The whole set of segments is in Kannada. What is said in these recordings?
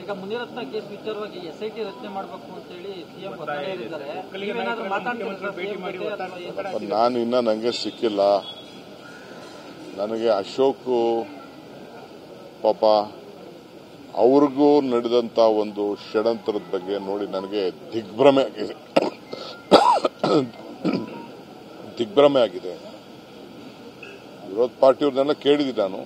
ಈಗ ಮುನಿರತ್ನ ಕೇಸ್ ವಿಚಾರವಾಗಿ SIT ರಚನೆ ಮಾಡಬೇಕು ಅಂತ ಹೇಳಿ ಸಿಎಂ ಒತ್ತಾಯ ಹೇಳಿದ್ದಾರೆ. ನೀವೇನಾದ್ರೂ ಮಾತಾಡ್ತೀರಾ? ನಾನು ಇನ್ನ ನನಗೆ ಸಿಕ್ಕಿಲ್ಲ. ನನಗೆ ಅಶೋಕ್ ಪಾಪ ಅವ್ರಿಗೂ ನಡೆದಂತ ಒಂದು ಷಡ್ಯಂತ್ರದ ಬಗ್ಗೆ ನೋಡಿ ನನಗೆ ದಿಗ್ಭ್ರಮೆ ಆಗಿದೆ. ವಿರೋಧ ಪಾರ್ಟಿಯವ್ರನ್ನೆಲ್ಲ ಕೇಳಿದ್ದೀನಿ ನಾನು.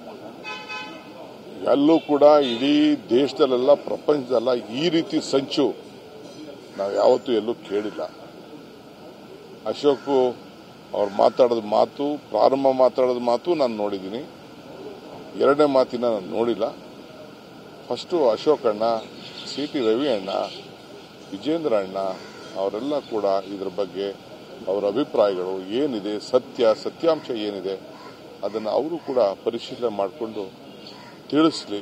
ಎಲ್ಲೂ ಕೂಡ ಇಡೀ ದೇಶದಲ್ಲೆಲ್ಲ ಪ್ರಪಂಚದಲ್ಲ ಈ ರೀತಿ ಸಂಚು ನಾವು ಯಾವತ್ತೂ ಎಲ್ಲೂ ಕೇಳಿಲ್ಲ. ಅಶೋಕ್ ಅವ್ರು ಮಾತಾಡೋದು ಮಾತು, ಪ್ರಾರಂಭ ಮಾತಾಡೋದು ಮಾತು ನಾನು ನೋಡಿದ್ದೀನಿ. ಎರಡನೇ ಮಾತಿನ ನಾನು ನೋಡಿಲ್ಲ. ಫಸ್ಟು ಅಶೋಕ್ ಅಣ್ಣ, CT ರವಿ ಅಣ್ಣ, ವಿಜೇಂದ್ರ ಅಣ್ಣ ಅವರೆಲ್ಲ ಕೂಡ ಇದರ ಬಗ್ಗೆ ಅವರ ಅಭಿಪ್ರಾಯಗಳು ಏನಿದೆ, ಸತ್ಯಾಂಶ ಏನಿದೆ ಅದನ್ನು ಅವರು ಕೂಡ ಪರಿಶೀಲನೆ ಮಾಡಿಕೊಂಡು ತಿಳಿಸಲಿ.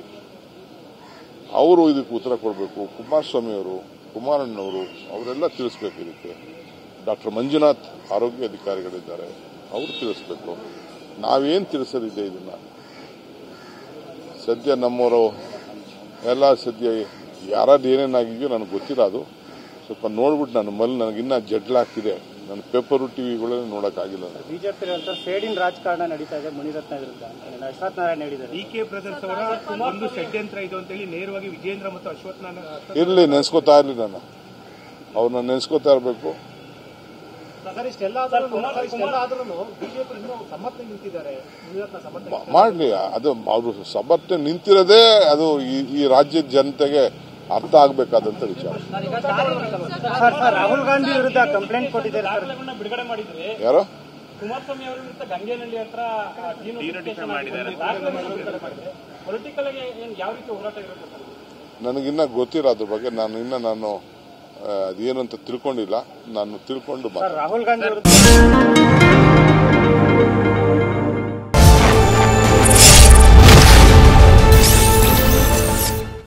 ಅವರು ಇದಕ್ಕೆ ಉತ್ತರ ಕೊಡಬೇಕು. ಕುಮಾರಸ್ವಾಮಿ ಅವರು, ಕುಮಾರಣ್ಣವರು ಅವರೆಲ್ಲ ತಿಳಿಸಬೇಕು. ಇದಕ್ಕೆ ಡಾಕ್ಟರ್ ಮಂಜುನಾಥ್ ಆರೋಗ್ಯ ಅಧಿಕಾರಿಗಳಿದ್ದಾರೆ, ಅವರು ತಿಳಿಸಬೇಕು. ನಾವೇನು ತಿಳಿಸೋದಿದೆ ಇದನ್ನ ಸದ್ಯ ನಮ್ಮವರು ಎಲ್ಲ ಸದ್ಯ ಯಾರಾದ್ರು ಏನೇನಾಗಿದೆಯೋ ನನಗೆ ಗೊತ್ತಿಲ್ಲ. ಅದು ಸ್ವಲ್ಪ ನೋಡ್ಬಿಟ್ಟು ನನಗಿನ್ನ ಜಡ್ಲಾಗ್ತಿದೆ. ನನ್ನ ಪೇಪರು ಟಿವಿಗಳನ್ನ ನೋಡಕ್ಕಾಗಿಲ್ಲ. ಬಿಜೆಪಿ ಸೇಡಿನ ರಾಜಕಾರಣ ನಡೀತಾ ಇದೆ ಮುನಿರತ್ನ ವಿರುದ್ಧ ಅಶ್ವಥ್ ನಾರಾಯಣ ಹೇಳಿದ್ದಾರೆ. DK ಬ್ರದರ್ಸ್ ಅವರ ಒಂದು ಷಡ್ಯಂತ್ರ ಇದು ಅಂತ ಹೇಳಿ ನೇರವಾಗಿ ವಿಜೇಂದ್ರ ಮತ್ತು ಅಶ್ವಥ್ ನಾರಾಯಣ ಇರ್ಲಿ, ನೆನೆಸ್ಕೋತಾ ಇರಲಿ. ನಾನು ಅವ್ರನ್ನ ನೆನೆಸ್ಕೋತಾ ಇರಬೇಕು. ಮಾಡ್ಲಿ, ಅದು ಅವರು ಸಮರ್ಥನೆ ನಿಂತಿರೋದೇ ಅದು ಈ ರಾಜ್ಯದ ಜನತೆಗೆ ಅರ್ಥ ಆಗ್ಬೇಕಾದಂತ ವಿಚಾರ. ರಾಹುಲ್ ಗಾಂಧಿ ವಿರುದ್ಧ ಕಂಪ್ಲೇಂಟ್ ಕೊಟ್ಟಿದ್ದಾರೆ, ಬಿಡುಗಡೆ ಮಾಡಿದ್ರೆ ಯಾರೋ ಕುಮಾರಸ್ವಾಮಿ ಅವರ ವಿರುದ್ಧ ಗಂಗೇನಹಳ್ಳಿ ಹತ್ರ ಪೊಲಿಟಿಕಲ್ ಆಗಿ ಯಾವ ರೀತಿ ಹೋರಾಟ ಇರುತ್ತೆ ನನಗಿನ್ನ ಗೊತ್ತಿಲ್ಲ ಅದ್ರ ಬಗ್ಗೆ. ನಾನು ಅದೇನಂತ ತಿಳ್ಕೊಂಡಿಲ್ಲ. ನಾನು ತಿಳ್ಕೊಂಡು ರಾಹುಲ್ ಗಾಂಧಿ